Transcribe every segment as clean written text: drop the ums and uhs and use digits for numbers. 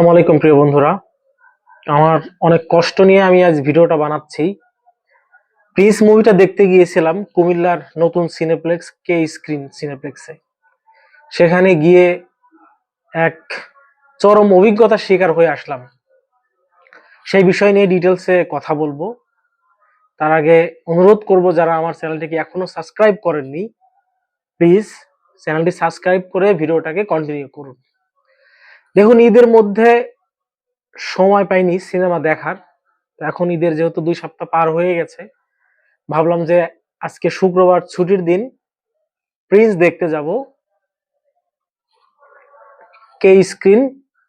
আসসালামু আলাইকুম প্রিয় বন্ধুরা। আমার অনেক কষ্ট নিয়ে আমি আজ ভিডিওটা বানাচ্ছি। প্রিন্স মুভিটা দেখতে গিয়েছিলাম কুমিল্লার নতুন সিনেপ্লেক্স কে স্ক্রিন সিনেপ্লেক্সে। সেখানে গিয়ে এক চরম অভিজ্ঞতার শিকার হয়ে আসলাম। সেই বিষয় নিয়ে ডিটেলসে কথা বলবো। তার আগে অনুরোধ করব, যারা আমার চ্যানেলটিকে এখনো সাবস্ক্রাইব করেননি, প্লিজ চ্যানেলটি সাবস্ক্রাইব করে ভিডিওটাকে কন্টিনিউ করুন। দেখুন, ঈদের মধ্যে সময় পাইনি সিনেমা দেখার। এখন ঈদের যেহেতু 2 সপ্তাহ পার হয়ে গেছে, ভাবলাম যে আজকে শুক্রবার ছুটির দিন, প্রিন্স দেখতে যাব কে স্ক্রিন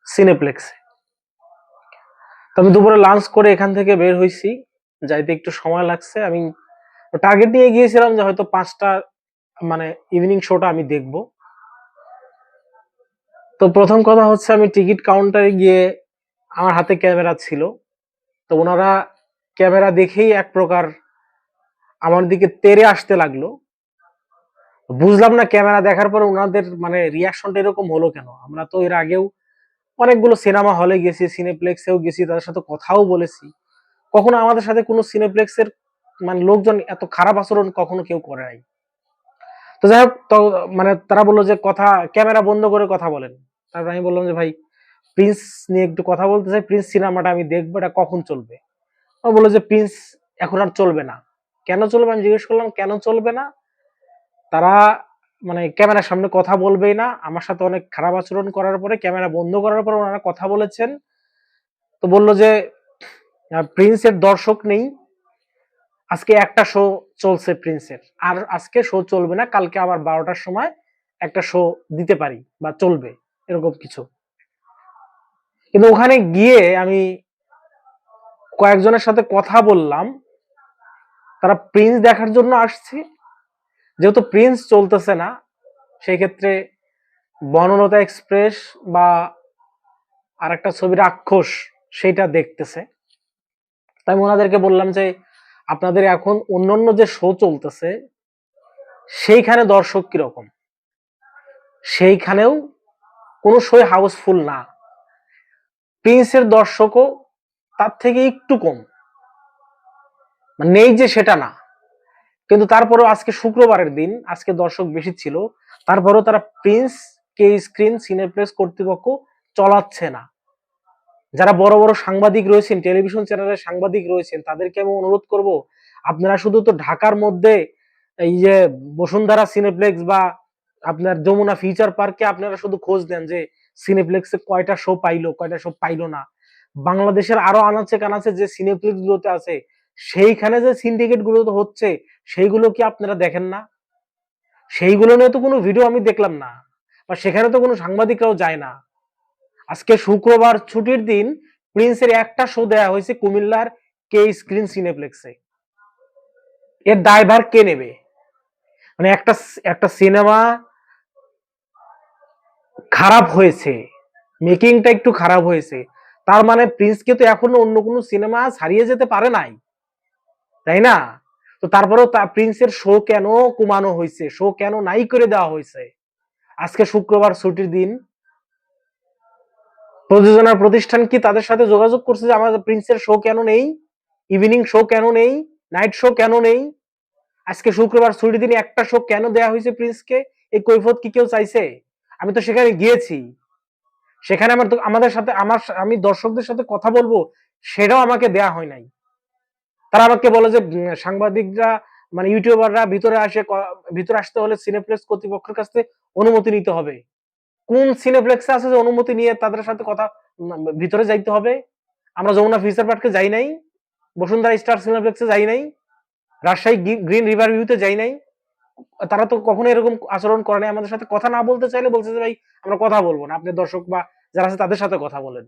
সিনেপ্লেক্সে। তো আমি দুপুরে লাঞ্চ করে এখান থেকে বের হয়েছি, যাইতে একটু সময় লাগছে। আমি টার্গেট নিয়ে গিয়েছিলাম যে হয়তো 5টা মানে ইভিনিং শোটা আমি দেখব। তো প্রথম কথা হচ্ছে, আমি টিকিট কাউন্টারে গিয়ে আমার হাতে ক্যামেরা ছিল। তো ওনারা ক্যামেরা দেখেই এক প্রকার আমার দিকে তেড়ে আসতে লাগলো। বুঝলাম না ক্যামেরা দেখার পরে ওনাদের মানে রিয়াকশনটা এরকম হলো কেন। আমরা তো এর আগেও অনেকগুলো সিনেমা হলে গেছি, সিনেপ্লেক্সেও গেছি, তাদের সাথে কথাও বলেছি। কখনো আমাদের সাথে কোনো সিনেপ্লেক্সের মানে লোকজন এত খারাপ আচরণ কখনো কেউ করে নাই। তো যাই হোক, তো মানে তারা বললো যে কথা ক্যামেরা বন্ধ করে কথা বলেন। তারপর আমি বললাম যে ভাই, প্রিন্স নিয়ে একটু কথা বলতে চাই, প্রিন্স সিনেমাটা আমি দেখবো, এটা কখন চলবে। ও বললো যে প্রিন্স এখন আর চলবে না। কেন চলবে? আমি জিজ্ঞেস করলাম কেন চলবে না। তারা মানে ক্যামেরার সামনে কথা বলবেই না, আমার সাথে অনেক খারাপ আচরণ করার পরে ক্যামেরা বন্ধ করার পরে ওনারা কথা বলেছেন। তো বললো যে প্রিন্সের দর্শক নেই, আজকে একটা শো চলছে প্রিন্সের, আর আজকে শো চলবে না, কালকে আবার 12টার সময় একটা শো দিতে পারি বা চলবে, এরকম কিছু। কিন্তু ওখানে গিয়ে আমি কয়েকজনের সাথে কথা বললাম, তারা প্রিন্স দেখার জন্য আসছে। যেহেতু প্রিন্স চলতেছে না, সেই ক্ষেত্রে বনলতা এক্সপ্রেস বা আরেকটা ছবি রাক্ষস সেটা দেখতেছে। তাই আমি ওনাদেরকে বললাম যে আপনাদের এখন অন্যান্য যে শো চলতেছে সেইখানে দর্শক কিরকম, সেইখানেও কোনো শো হাউসফুল না, প্রিন্সের দর্শকও তার থেকে একটু কম, মানে নেই যে সেটা না। কিন্তু তারপরেও আজকে শুক্রবারের দিন, আজকে দর্শক বেশি ছিল, তারপরেও তারা প্রিন্স কে স্ক্রিন সিনেপ্লেক্স কর্তৃপক্ষ চলাচ্ছে না। যারা বড় বড় সাংবাদিক রয়েছেন, টেলিভিশন চ্যানেলের সাংবাদিক রয়েছেন, তাদেরকে আমি অনুরোধ করব, আপনারা শুধু তো ঢাকার মধ্যে এই যে বসুন্ধরা সিনেপ্লেক্স বা আপনার যমুনা ফিউচার পার্কে আপনারা শুধু খোঁজ দেন যে সিনেপ্লেক্সে কয়টা শো পাইলো, কয়টা শো পাইলো না। বাংলাদেশের আরো আনাচে কানাচে যে সিনেপ্লেক্স গুলোতে আছে, সেইখানে যে সিন্ডিকেট গুলো তো হচ্ছে, সেইগুলো কি আপনারা দেখেন না? সেইগুলো নিয়ে তো কোনো ভিডিও আমি দেখলাম না, বা সেখানে তো কোনো সাংবাদিকরাও যায় না। আজকে শুক্রবার ছুটির দিন, প্রিন্সের একটা শো দেয়া হয়েছে কুমিল্লার কে স্ক্রিন সিনেপ্লেক্সে। এর দায়ভার কে নেবে? মানে একটা একটা সিনেমা খারাপ হয়েছে, মেকিংটা একটু খারাপ হয়েছে, তার মানে প্রিন্সকে তো এখনো অন্য কোনো সিনেমা ছাড়িয়ে যেতে পারে নাই, তাই না? তো তারপরেও প্রিন্সের শো কেন কমানো হয়েছে, শো কেন নাই করে দেওয়া হয়েছে? আজকে শুক্রবার ছুটির দিন, প্রযোজনা প্রতিষ্ঠান কি তাদের সাথে যোগাযোগ করছে যে আমাদের প্রিন্সের শো কেন নেই, ইভিনিং শো কেন নেই, নাইট শো কেন নেই? আজকে শুক্রবার ছুটির দিনে একটা শো কেন দেয়া হয়েছে প্রিন্সকে? এই কৈফত কি কেউ চাইছে? আমি তো সেখানে গিয়েছি, সেখানে আমার তো আমাদের সাথে আমি দর্শকদের সাথে কথা বলবো, সেটাও আমাকে দেয়া হয় নাই। তারা আমাকে বলে যে সাংবাদিকরা মানে ইউটিউবাররা ভিতরে আসতে হলে সিনেপ্লেক্স কর্তৃপক্ষের কাছ থেকে অনুমতি নিতে হবে। কোন সিনেপ্লেক্সে আছে যে অনুমতি নিয়ে তাদের সাথে কথা ভিতরে যাইতে হবে? আমরা যমুনা ফিউচার পার্কে যাই নাই, বসুন্ধরা স্টার সিনেপ্লেক্সে যাই নাই, রাজশাহী গ্রিন রিভার ভিউতে যাই নাই। তারা তো কখনো এরকম আচরণ করে নাই। আমাদের সাথে কথা না বলতে চাইলে বলছে যে ভাই আমরা কথা বলবো না, আপনি দর্শক বা যারা আছে তাদের সাথে কথা বলেন।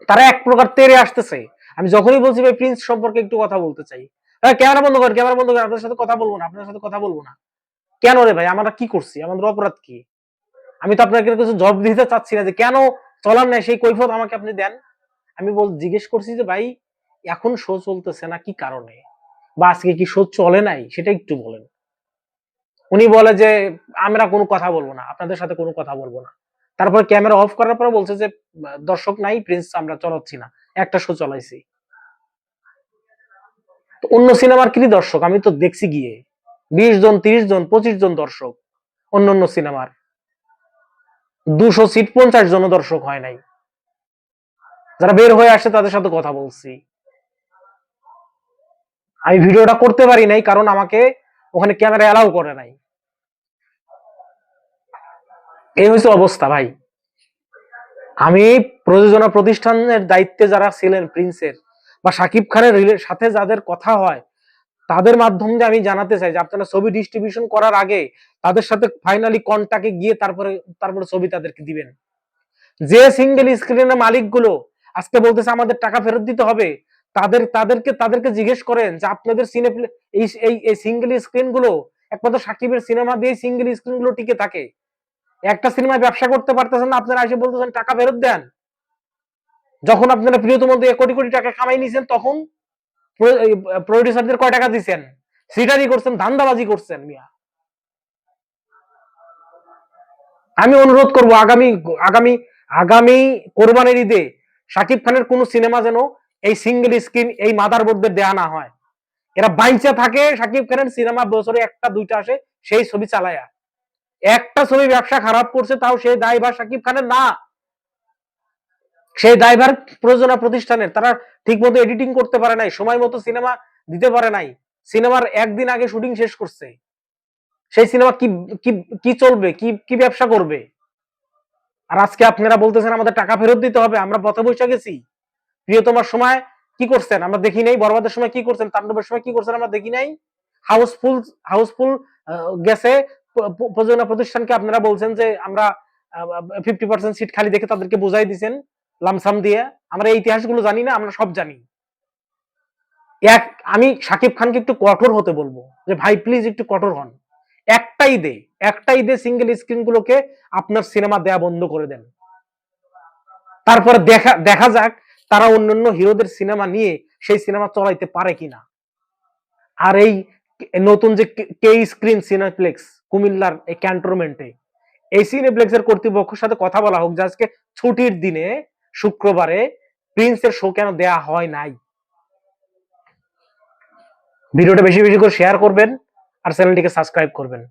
তারা এক প্রকার তেড়ে আসতেছে। আমি যখনই বলছি ভাই প্রিন্স সম্পর্কে একটু কথা বলতে চাই, ক্যামেরা বন্ধ করেন, ক্যামেরা বন্ধ করেন, আপনার সাথে কথা বলবো না, আপনার সাথে কথা বলবো না। কেন রে ভাই, আমরা কি করছি? আমাদের অপরাধ কি? আমি তো আপনাকে কিছু জবাব দিতে চাচ্ছি না যে কেন চলার নাই, সেই কৈফিয়ত আমাকে আপনি দেন। আমি জিজ্ঞেস করছি যে ভাই এখন শো চলতেছে না কি কারণে, বা আজকে কি শো চলে নাই সেটা একটু বলেন। উনি বলে যে আমরা কোনো কথা বলবো না, আপনাদের সাথে কোনো কথা বলবো না। তারপর ক্যামেরা অফ করার পরে বলছে যে দর্শক নাই, প্রিন্স আমরা চালাচ্ছি না, একটা শো চালাইছি। অন্য সিনেমার কি দর্শক আমি তো দেখছি গিয়ে 20 জন 30 জন 25 জন দর্শক, অন্য অন্য সিনেমার 200 সিট 50 জন দর্শক হয় নাই। যারা বের হয়ে আসে তাদের সাথে কথা বলছি। আমি ভিডিওটা করতে পারি নাই কারণ আমাকে ওখানে ক্যামেরা এলাও করে নাই। এই হচ্ছে অবস্থা ভাই। আমি প্রযোজনা প্রতিষ্ঠানের দায়িত্বে যারা ছিলেন প্রিন্সের বা শাকিব খানের সাথে যাদের কথা হয় তাদের মাধ্যমে আমি জানাতে চাই যে আপনারা ছবি ডিস্ট্রিবিউশন করার আগে তাদের সাথে ফাইনালি কন্টাক্টে গিয়ে তারপরে ছবি তাদেরকে দিবেন। যে সিঙ্গেল স্ক্রিনের মালিকগুলো আজকে বলতেছে আমাদের টাকা ফেরত দিতে হবে, তাদেরকে জিজ্ঞেস করেন যে আপনাদের সিনে এই সিঙ্গেল স্ক্রিন গুলো একমাত্র সাকিবের সিনেমা দিয়ে সিঙ্গেল স্ক্রিন গুলো টিকে থাকে। একটা সিনেমায় ব্যবসা করতে পারতেছেন না, আপনারা এসে বলতেছেন টাকা ফেরত দেন। যখন আপনারা প্রিয়তম দিয়ে কোটি কোটি টাকা কামাই নিয়েছেন তখন প্রডিউসারদের কয় টাকা দিচ্ছেন? সিটারি করছেন, ধান্দাবাজি করছেন মিয়া। আমি অনুরোধ করব আগামী আগামী আগামী কোরবানির ঈদে শাকিব খানের কোন সিনেমা যেন এই সিঙ্গেল স্ক্রিন এই মাদারবোর্ডদের দেয়া না হয়। এরা বাইচা থাকে, শাকিব খানের সিনেমা বছরে একটা দুইটা আসে, সেই ছবি চালায়া একটা ছবি ব্যবসা খারাপ করছে তাও সেই দায়ভার শাকিব খানের না, সেই দায়ভার প্রযোজনা প্রতিষ্ঠানের। তারা ঠিক মতো এডিটিং করতে পারে নাই, সময় মতো সিনেমা দিতে পারে নাই, সিনেমার একদিন আগে শুটিং শেষ করছে। সেই সিনেমা কি কি কি চলবে, কি কি ব্যবসা করবে? আর আজকে আপনারা বলতেছেন আমাদের টাকা ফেরত দিতে হবে, আমরা পথে বসে গেছি। প্রিয়তমার সময় কি করছেন আমরা দেখি নাই, বরবাদের সময় কি করছেন, তাণ্ডবের সময় কি করছেন আমরা দেখি নাই। হাউসফুল হাউসফুল গেছে প্রযোজনা প্রতিষ্ঠানকে, আপনারা বলছেন যে আমরা 50% সিট খালি দেখে তাদেরকে বুঝাই দিচ্ছেন লামসাম দিয়ে। আমরা এই ইতিহাসগুলো জানি না, আমরা সব জানি। আমি শাকিব খানকে একটু কঠোর হতে বলবো যে ভাই প্লিজ একটু কঠোর হন। একটাই দে সিঙ্গেল স্ক্রিন গুলোকে আপনার সিনেমা দেয়া বন্ধ করে দেন। তারপরে দেখা যাক তারা অন্যান্য হিরোদের সিনেমা নিয়ে সেই সিনেমা চলাইতে পারে কিনা। আর এই নতুন যে কে স্ক্রিন সিনেপ্লেক্স কুমিল্লার এই ক্যান্টনমেন্টে, এই সিনেপ্লেক্সের কর্তৃপক্ষের সাথে কথা বলা হোক যে আজকে ছুটির দিনে শুক্রবারে প্রিন্সের শো কেন দেয়া হয় নাই। ভিডিওটা বেশি বেশি করে শেয়ার করবেন আর চ্যানেলটিকে সাবস্ক্রাইব করবেন।